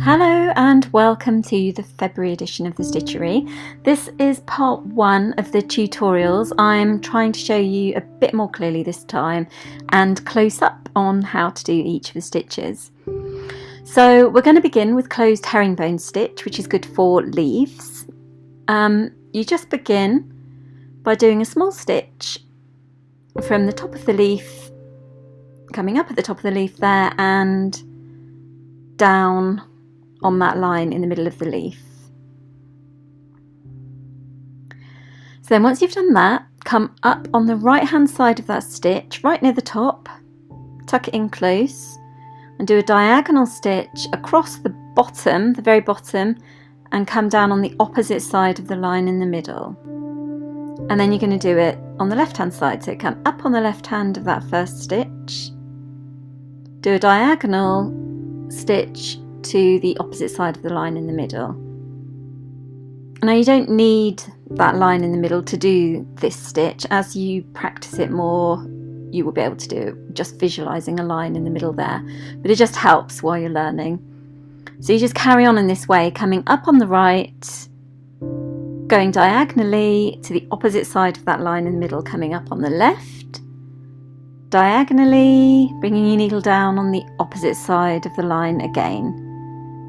Hello and welcome to the February edition of the Stitchery. This is part one of the tutorials. I'm trying to show you a bit more clearly this time and close up on how to do each of the stitches. So we're going to begin with closed herringbone stitch, which is good for leaves. You just begin by doing a small stitch from the top of the leaf, coming up at the top of the leaf there and down on that line in the middle of the leaf. So then once you've done that, come up on the right hand side of that stitch, right near the top, tuck it in close and do a diagonal stitch across the bottom, the very bottom, and come down on the opposite side of the line in the middle. And then you're going to do it on the left hand side, so come up on the left hand of that first stitch, do a diagonal stitch to the opposite side of the line in the middle. Now you don't need that line in the middle to do this stitch. As you practice it more, you will be able to do it just visualizing a line in the middle there, but it just helps while you're learning. So you just carry on in this way, coming up on the right, going diagonally to the opposite side of that line in the middle, coming up on the left, diagonally, bringing your needle down on the opposite side of the line again.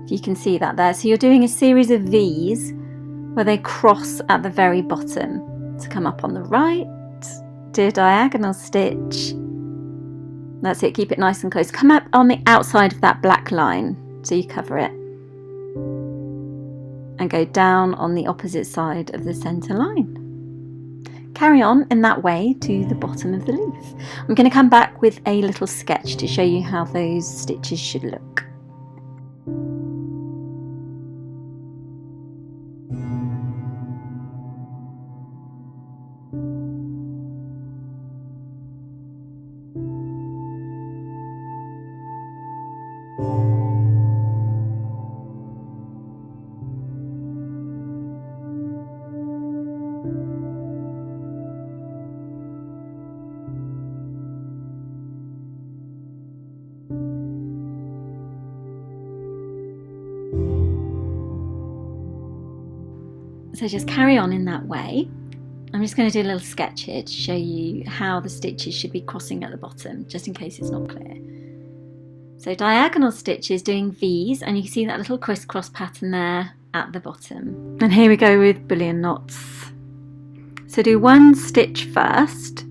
You can see that there. So you're doing a series of V's where they cross at the very bottom. So come up on the right, do a diagonal stitch. That's it, keep it nice and close. Come up on the outside of that black line, so you cover it. And go down on the opposite side of the centre line. Carry on in that way to the bottom of the leaf. I'm going to come back with a little sketch to show you how those stitches should look. So just carry on in that way. I'm just going to do a little sketch here to show you how the stitches should be crossing at the bottom, just in case it's not clear. So diagonal stitches doing V's, and you can see that little crisscross pattern there at the bottom. And here we go with bullion knots. So do one stitch first,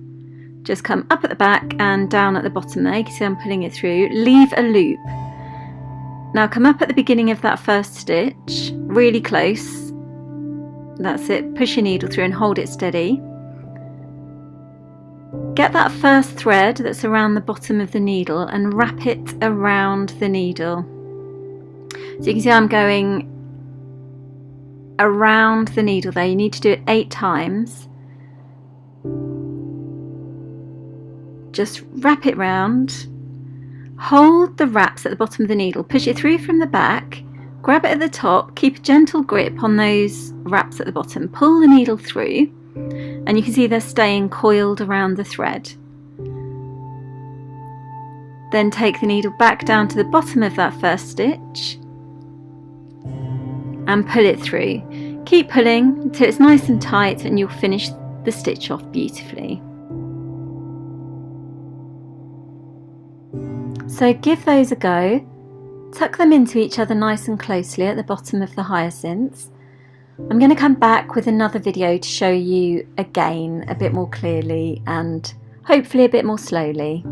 just come up at the back and down at the bottom there. You can see I'm pulling it through, leave a loop. Now come up at the beginning of that first stitch, really close. That's it, push your needle through and hold it steady. Get that first thread that's around the bottom of the needle and wrap it around the needle. So you can see I'm going around the needle there. You need to do it 8 times. Just wrap it round. Hold the wraps at the bottom of the needle, push it through from the back. Grab it at the top, keep a gentle grip on those wraps at the bottom, pull the needle through, and you can see they're staying coiled around the thread. Then take the needle back down to the bottom of that first stitch and pull it through. Keep pulling until it's nice and tight and you'll finish the stitch off beautifully. So give those a go. Tuck them into each other nice and closely at the bottom of the hyacinths. I'm going to come back with another video to show you again a bit more clearly and hopefully a bit more slowly.